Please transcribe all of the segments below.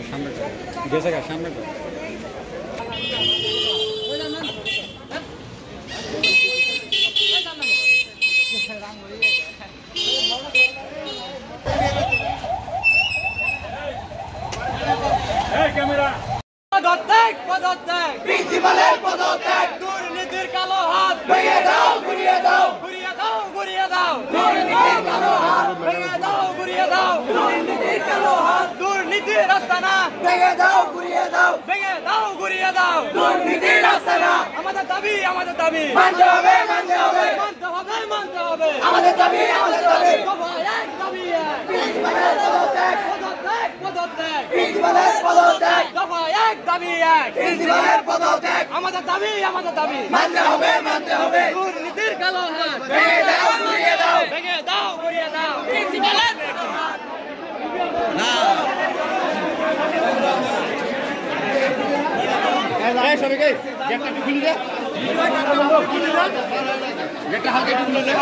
সামনে গেছে সামনে ক্যামেরা পদত্যাগ পদত্যাগ প্রিন্সিপালের পদত্যাগ দুর্নীতির কালো হাত ভেঙে দাও ঘুরিয়ে দাও ঘুরিয়ে দাও ঘুরিয়ে দাও দুর্নীতির কালো হাত ভেঙে দাও ঘুরিয়ে দাও দুর্নীতির কালো হাত দুর্নীতির আস্তানা ভেঙে দাও ঘুরিয়ে দাও ভেঙে দাও ঘুরিয়ে দাও দুর্নীতির আস্তানা আমাদের দাবি মানতে হবে মানতে হবে মানতে হবে মানতে হবে আমাদের দাবি দফা এক দাবি এক প্রিন্সিপালের পদত্যাগ পদত্যাগ পদত্যাগ প্রিন্সিপালের পদত্যাগ দফা এক দাবি এক প্রিন্সিপালের পদত্যাগ আমাদের দাবি মানতে হবে দুর্নীতির কালো হাত ভেঙে দাও ঘুরিয়ে দাও ভেঙে দাও ঘুরিয়ে দাও প্রিন্সিপালের হাত না এই সবাইকে একটা খুলে দে একটা হালকা খুলে দে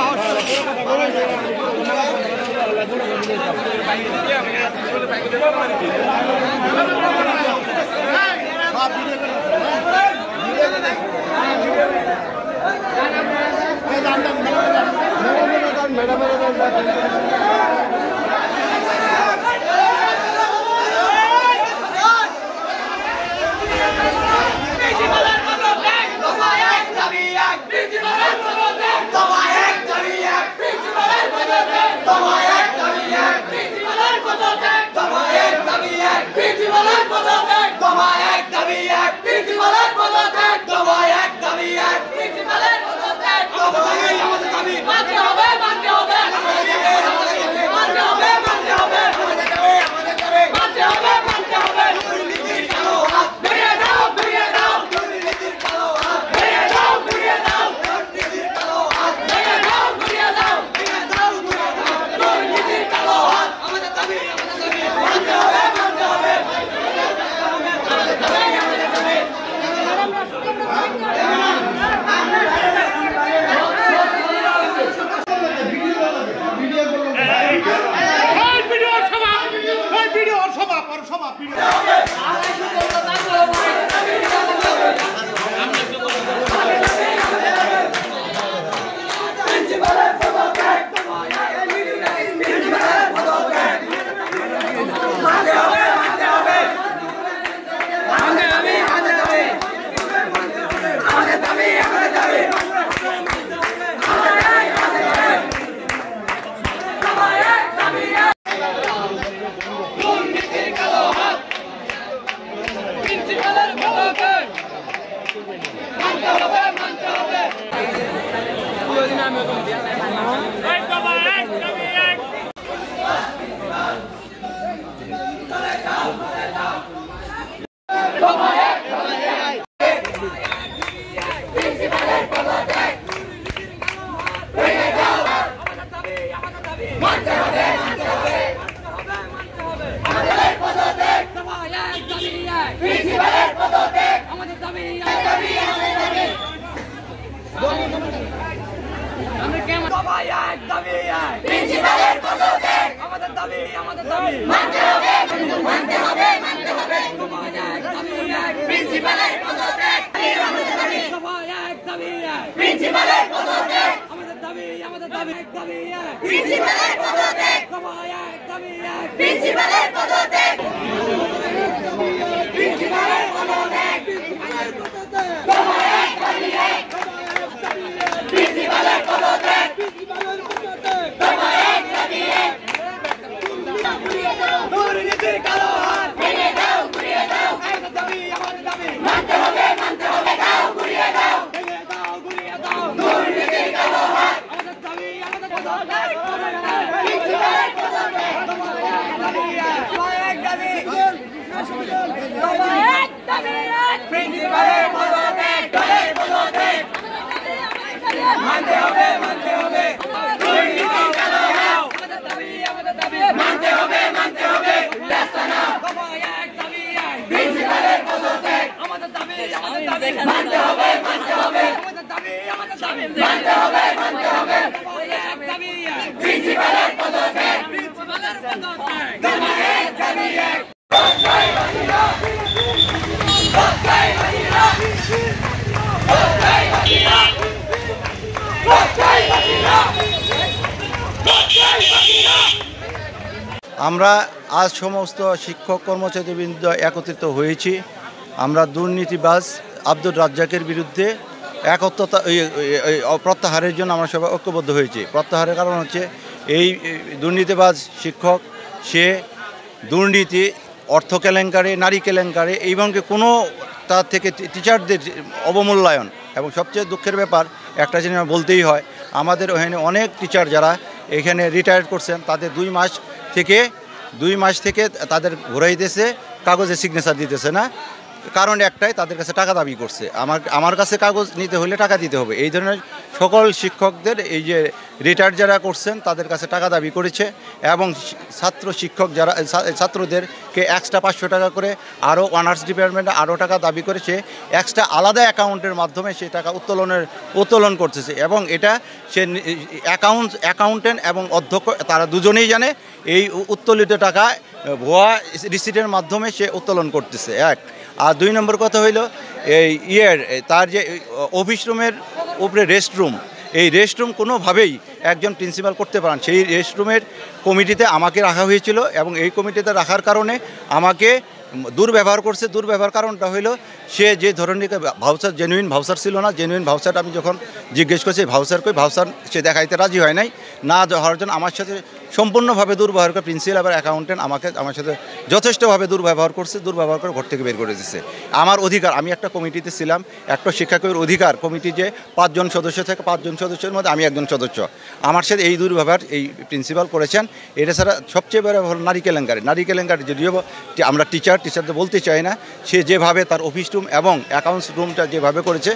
প্রিন্সিপালের পদত্যাগ আমরা আজ সমস্ত শিক্ষক কর্মচারীবৃন্দ একত্রিত হয়েছি। আমরা দুর্নীতিবাজ আব্দুর রাজ্জাকের বিরুদ্ধে একত্রতা প্রত্যাহারের জন্য আমরা সবাই ঐক্যবদ্ধ হয়েছি। প্রত্যাহারের কারণ হচ্ছে এই দুর্নীতিবাজ শিক্ষক, সে দুর্নীতি, অর্থ কেলেঙ্কারি, নারী কেলেঙ্কারি, এইভাবে কোনো তার থেকে টিচারদের অবমূল্যায়ন। এবং সবচেয়ে দুঃখের ব্যাপার একটা জিনিস বলতেই হয়, আমাদের ওখানে অনেক টিচার যারা এখানে রিটায়ার করছেন তাদের 2 মাস থেকে তাদের ঘুরাইতেছে, কাগজে সিগনেচার দিতেছে না। কারণ একটাই, তাদের কাছে টাকা দাবি করছে। আমার কাছে কাগজ নিতে হলে টাকা দিতে হবে। এই ধরনের সকল শিক্ষকদের এই যে রিটায়ার যারা করছেন তাদের কাছে টাকা দাবি করেছে। এবং শিক্ষক যারা ছাত্রদেরকে এক্সট্রা 500 টাকা করে, আরও অনার্স ডিপার্টমেন্টে আরও টাকা দাবি করেছে, এক্সট্রা আলাদা অ্যাকাউন্টের মাধ্যমে সেই টাকা উত্তোলন করতেছে। এবং এটা সে অ্যাকাউন্টেন্ট এবং অধ্যক্ষ তারা দুজনেই জানে এই উত্তোলিত টাকা ভুয়া রিসিটের মাধ্যমে সে উত্তোলন করতেছে। আর 2 নম্বর কথা হইল এই তার যে অফিস রুমের উপরে রেস্টরুম, এই রেস্টরুম কোনোভাবেই একজন প্রিন্সিপাল করতে পারেন। সেই রেস্টরুমের কমিটিতে আমাকে রাখা হয়েছিল এবং এই কমিটিতে রাখার কারণে আমাকে দুর্ব্যবহার করছে। দুর্ব্যবহার কারণটা হইল সে যে ধরনের জেনুইন ভাউচার ছিল না। জেনুইন ভাউচারটা আমি যখন জিজ্ঞেস করছি ভাউচার সে দেখাইতে রাজি হয় নাই। না হওয়ার জন্য আমার সাথে সম্পূর্ণভাবে দুর্ব্যবহার করে প্রিন্সিপাল এবং অ্যাকাউন্টেন্ট আমার সাথে যথেষ্টভাবে দুর্ব্যবহার করছে। দুর্ব্যবহার করে ঘর থেকে বের করে দিচ্ছে। আমার অধিকার, আমি একটা কমিটিতে ছিলাম, একটা শিক্ষকের অধিকার কমিটি যে 5 জন সদস্য থেকে 5 জন সদস্যের মধ্যে আমি একজন সদস্য। আমার সাথে এই দুর্ব্যবহার এই প্রিন্সিপাল করেছেন। এটা ছাড়া সবচেয়ে বড় হল নারী কেলেঙ্কারি। যদিও আমরা টিচারদের বলতে চাই না, সে যেভাবে তার অফিস রুম এবং অ্যাকাউন্টস রুমটা যেভাবে করেছে,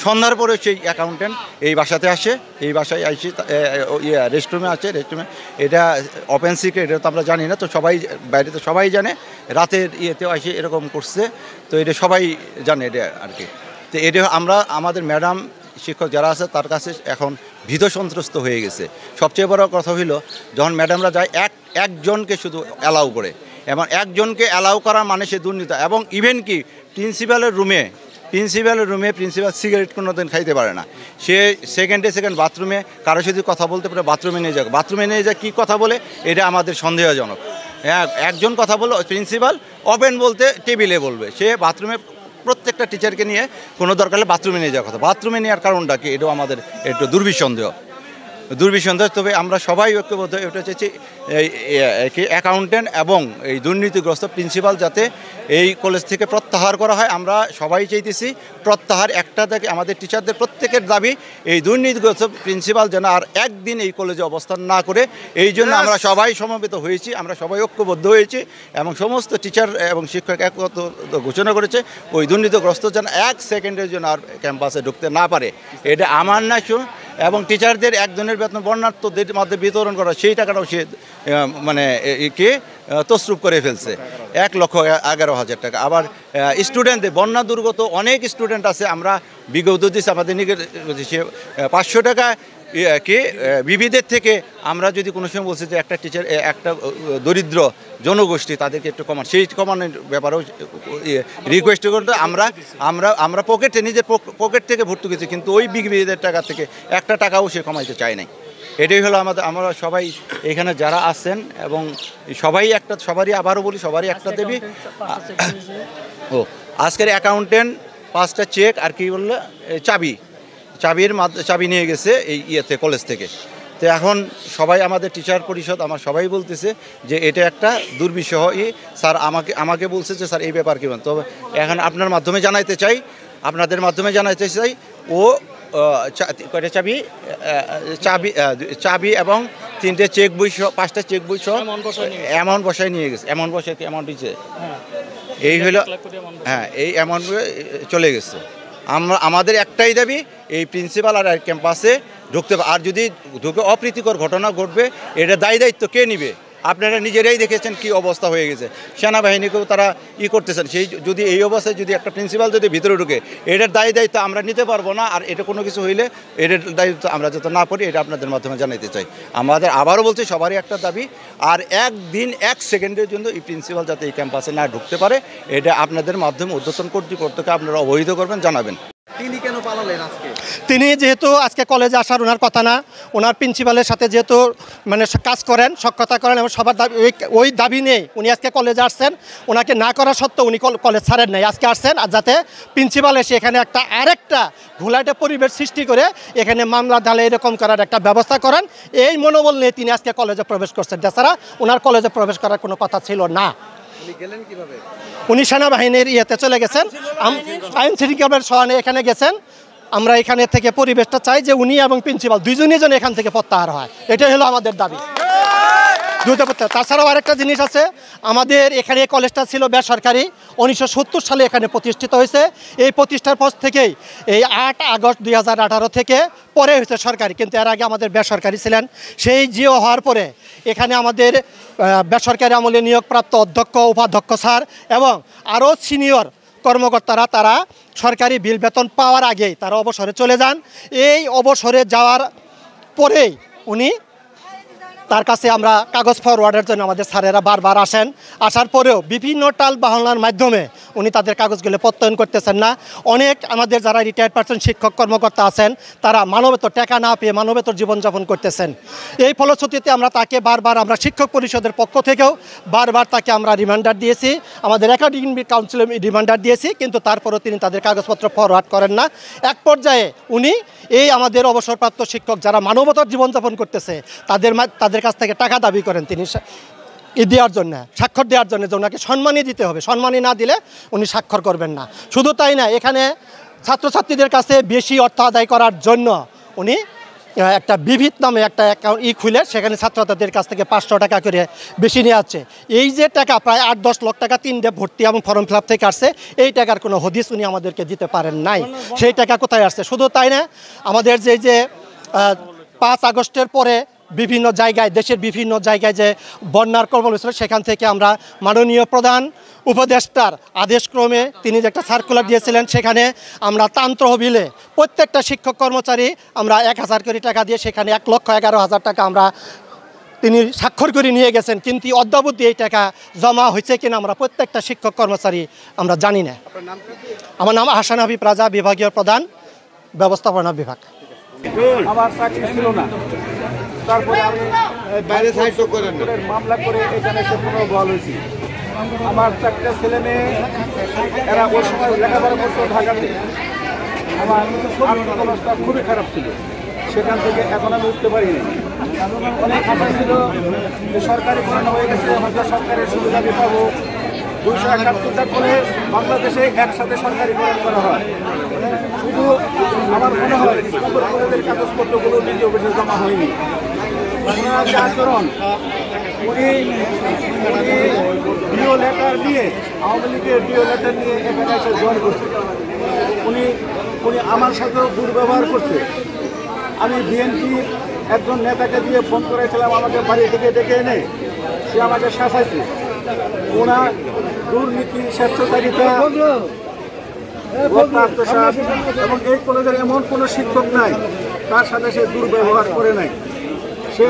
সন্ধ্যার পরে সেই অ্যাকাউন্টেন্ট এই বাসাতে আসে, এই বাসায় আসে রেস্টরুমে রেস্টরুমে এটা ওপেন সিক্রেট, এটা তো আমরা জানি না, তো সবাই বাইরে তো সবাই জানে, রাতের ইয়েতেও আসে এরকম করছে। তো এটা সবাই জানে এটা আর কি। তো এটা আমাদের ম্যাডাম শিক্ষক যারা আছে তার কাছে এখন ভীত সন্ত্রস্ত হয়ে গেছে। সবচেয়ে বড় কথা হইল যখন ম্যাডামরা যায় একজনকে শুধু অ্যালাউ করে, এবং একজনকে অ্যালাউ করার মানে সে দুর্নীতি। এবং ইভেন কি প্রিন্সিপাল সিগারেট কোনো দিন খাইতে পারে না। সে সেকেন্ড বাথরুমে কারো সাথে কথা বলতে পারে, বাথরুমে নিয়ে যায় কী কথা বলে, এটা আমাদের সন্দেহজনক। একজন কথা বললো প্রিন্সিপাল, ওপেন বলতে টেবিলে বলবে, সে বাথরুমে প্রত্যেকটা টিচারকে নিয়ে কোনো দরকার হলে বাথরুমে নিয়ে যাওয়ার কথা। বাথরুমে নেওয়ার কারণটা কি, এটাও আমাদের একটু দুর্বিসন্দেহ। তবে আমরা সবাই ঐক্যবদ্ধ এটা চাইছি অ্যাকাউন্টেন্ট এবং এই দুর্নীতিগ্রস্ত প্রিন্সিপাল যাতে এই কলেজ থেকে প্রত্যাহার করা হয়। আমরা সবাই চাইতেছি প্রত্যাহার। একটা দেখে আমাদের টিচারদের প্রত্যেকের দাবি এই দুর্নীতিগ্রস্ত প্রিন্সিপাল যেন আর একদিন এই কলেজে অবস্থান না করে। এই জন্য আমরা সবাই সমবেত হয়েছি, আমরা সবাই ঐক্যবদ্ধ হয়েছি এবং সমস্ত টিচার এবং শিক্ষক একত্র ঘোষণা করেছে ওই দুর্নীতিগ্রস্ত যেন 1 সেকেন্ডের জন্য আর ক্যাম্পাসে ঢুকতে না পারে। এটা আমার না এবং টিচারদের একজনের বেতন বর্ণাঢ্যদের মধ্যে বিতরণ করা, সেই টাকাটাও সে তসরুপ করে ফেলছে, 1,11,000 টাকা। আবার স্টুডেন্টদের বন্যা দুর্গত অনেক স্টুডেন্ট আছে, আমরা বিগত দিচ্ছি আমাদের সে 500 টাকা বিবিদের থেকে আমরা যদি কোনো সময় বলছি যে একটা টিচার একটা দরিদ্র জনগোষ্ঠী তাদেরকে একটু সেই কমানোর ব্যাপারেও রিকোয়েস্ট করতে আমরা নিজের পকেট থেকে ভর্তি করেছি, কিন্তু ওই বিবিদের টাকা থেকে একটা টাকাও সে কমাইতে চায় নাই। এটাই হলো আমরা সবাই এখানে যারা আছেন এবং সবারই আবারও বলি সবারই একটা দেবী। আজকের অ্যাকাউন্টেন্ট 5টা চেক আর কি বললো চাবি নিয়ে গেছে এই কলেজ থেকে। তো এখন সবাই আমাদের টিচার পরিষদ সবাই বলতেছে যে এটা একটা দুর্বিষহ। স্যার আমাকে বলছে যে স্যার এই ব্যাপার কি, তো এখন আপনাদের মাধ্যমে জানাইতে চাই ও চাবি এবং 3টে চেক বই 5টা চেক বই সহ অ্যামাউন্ট বসায় নিয়ে গেছে। অ্যামাউন্ট দিচ্ছে এই হলো, এই অ্যামাউন্ট চলে গেছে। আমাদের একটাই দাবি এই প্রিন্সিপাল আর ক্যাম্পাসে ঢুকতে, আর যদি ঢুকে অপ্রীতিকর ঘটনা ঘটবে এটা দায়িত্ব কে নিবে? আপনারা নিজেরাই দেখেছেন কি অবস্থা হয়ে গেছে। সেনাবাহিনীকেও তারা করতেছেন। যদি এই অবস্থায় যদি একটা প্রিন্সিপাল যদি ভিতরে ঢুকে, এটার দায়িত্ব আমরা নিতে পারবো না। আর এটা কোনো কিছু হইলে এটার দায়িত্ব আমরা যাতে না করি, এটা আপনাদের মাধ্যমে জানাতে চাই। আমাদের আবারও বলছি সবারই একটা দাবি, আর 1 সেকেন্ডের জন্য এই প্রিন্সিপাল যাতে এই ক্যাম্পাসে না ঢুকতে পারে, এটা আপনাদের মাধ্যমে ঊর্ধ্বতন কর্তৃপক্ষকে আপনারা অবহিত করবেন, জানাবেন। তিনি কেন পালালেন আজকে? তিনি যেহেতু আজকে কলেজে আসার ওনার কথা না, ওনার প্রিন্সিপালের সাথে যেহেতু মানে কাজ করেন, সক্ষতা করেন এবং সবার দাবি ওই দাবি নেই উনি আজকে কলেজে আসছেন। ওনাকে না করা সত্ত্বেও উনি কলেজ ছাড়েন নাই, আজকে আসছেন। আর যাতে প্রিন্সিপাল এসে এখানে আরেকটা ঘোলাটে পরিবেশ সৃষ্টি করে এখানে মামলা ঢালে এরকম করার একটা ব্যবস্থা করেন, এই মনোবল নিয়ে তিনি আজকে কলেজে প্রবেশ করছেন। তাছাড়া ওনার কলেজে প্রবেশ করার কোনো কথা ছিল না। উনি সেনাবাহিনীর ইয়েতে চলে গেছেন, আইন শৃঙ্খলার সহানে এখানে গেছেন। আমরা এখানে থেকে পরিবেশটা চাই যে উনি এবং প্রিন্সিপাল দুইজনই যেন এখান থেকে প্রত্যাহার হয়, এটাই হলো আমাদের দাবি। তাছাড়াও আরেকটা জিনিস আছে, আমাদের এখানে কলেজটা ছিল বেসরকারি, 1970 সালে এখানে প্রতিষ্ঠিত হয়েছে। এই প্রতিষ্ঠার পর থেকেই এই 8 আগস্ট 2018 থেকে পরে হয়েছে সরকারি, কিন্তু এর আগে আমাদের বেসরকারি ছিলেন। সেই জিও হওয়ার পরে এখানে আমাদের বেসরকারি আমলে নিয়োগপ্রাপ্ত অধ্যক্ষ, উপাধ্যক্ষ স্যার এবং আরও সিনিয়র কর্মকর্তারা তারা সরকারি বিল বেতন পাওয়ার আগেই তারা অবসরে চলে যান। এই অবসরে যাওয়ার পরেই উনি তার কাছে আমরা কাগজ ফরওয়ার্ডের জন্য আমাদের স্যারেরা বারবার আসেন, আসার পরেও বিভিন্ন টাল বাহানার মাধ্যমে উনি তাদের কাগজগুলো প্রত্যয়ন করতেছেন না। অনেক আমাদের যারা রিটায়ার্ড পার্সন শিক্ষক কর্মকর্তা আছেন তারা মানবেতর টাকা না পেয়ে মানবেতর জীবনযাপন করতেছেন। এই ফলশ্রুতিতে আমরা তাকে বারবার আমরা শিক্ষক পরিষদের পক্ষ থেকেও বারবার তাকে আমরা রিমান্ডার দিয়েছি, আমাদের একাডেমিক কাউন্সিলে রিমান্ডার দিয়েছি, কিন্তু তারপরেও তিনি তাদের কাগজপত্র ফরওয়ার্ড করেন না। এক পর্যায়ে উনি এই আমাদের অবসরপ্রাপ্ত শিক্ষক যারা মানবতার জীবনযাপন করতেছে তাদের কাছ থেকে টাকা দাবি করেন তিনি দেওয়ার জন্য, স্বাক্ষর দেওয়ার জন্য, যে ওনাকে সম্মানই দিতে হবে, সম্মানই না দিলে উনি স্বাক্ষর করবেন না। শুধু তাই না, এখানে ছাত্রছাত্রীদের কাছে বেশি অর্থ আদায় করার জন্য উনি একটা বিভিত নামে একটা অ্যাকাউন্ট খুলে সেখানে ছাত্রছাত্রীদের কাছ থেকে 500 টাকা করে বেশি নিয়ে আসছে। এই যে টাকা প্রায় 8-10 লাখ টাকা 3 ভর্তি এবং ফর্ম ফিল আপ থেকে আসছে, এই টাকার কোনো হদিস উনি আমাদেরকে দিতে পারেন নাই। সেই টাকা কোথায় আসছে? শুধু তাই না, আমাদের যে 5 আগস্টের পরে বিভিন্ন জায়গায়, দেশের বিভিন্ন জায়গায় যে বন্যার কবল হয়েছিল, সেখান থেকে আমরা মাননীয় প্রধান উপদেষ্টার আদেশক্রমে তিনি যে একটা সার্কুলার দিয়েছিলেন, সেখানে আমরা তহবিলে প্রত্যেকটা শিক্ষক কর্মচারী আমরা 1000 করে টাকা দিয়ে সেখানে 1,11,000 টাকা আমরা তিনি স্বাক্ষর করে নিয়ে গেছেন, কিন্তু অদ্যাবধি এই টাকা জমা হয়েছে কিনা আমরা প্রত্যেকটা শিক্ষক কর্মচারী আমরা জানি না। আমার নাম আহসান হাবিব রাজা, বিভাগীয় প্রধান, ব্যবস্থাপনা বিভাগ। আমার চাকরি ছিল না, তারপরে আমি বাইরে মামলা করে এখানে এসে পুনর্বহাল হয়েছি। আমার 4টা ছেলে মেয়ে, এরা ওই সময় লেখাপড়া করতো ঢাকাতে। আমার আর্থিক অবস্থা খুবই খারাপ ছিল, সেখান থেকে এখন আমি উঠতে পারিনি। অনেক আশা ছিল যে সরকারি পড়ানো হয়ে গেছে, হয়তো সরকারের সুবিধা আমি পাবো। 271টা কলেজ বাংলাদেশে একসাথে সরকারি পড়ানো করা হয়। শুধু আমার মনে হয় কলেজের কাগজপত্রগুলো নিজ অফিসে জমা হয়নি। যে আচরণ উনি ডিও লেটার নিয়ে, আওয়ামী লীগের ডিও লেটার নিয়ে এখানে এসে জয়েন করছে। উনি আমার সাথেও দুর্ব্যবহার করছে। আমি বিএনপির একজন নেতাকে দিয়ে ফোন করেছিলাম, আমাকে বাড়ি থেকে ডেকে এনে সে আমাকে শাসাইছে। ওনার দুর্নীতি, স্বেচ্ছাচারিতা, এবং এই কলেজের এমন কোনো শিক্ষক নাই তার সাথে সে দুর্ব্যবহার করে নাই। সে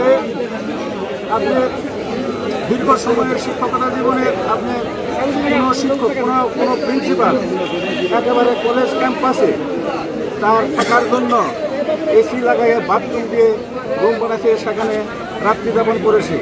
আপনার দীর্ঘ সময়ের শিক্ষকতা জীবনে আপনি কোনো শিক্ষক, কোনো প্রিন্সিপাল একেবারে কলেজ ক্যাম্পাসে তার থাকার জন্য এসি লাগাইয়ে বাথরুম দিয়ে রুম বানাচ্ছে, সেখানে রাত্রি যাপন করেছে।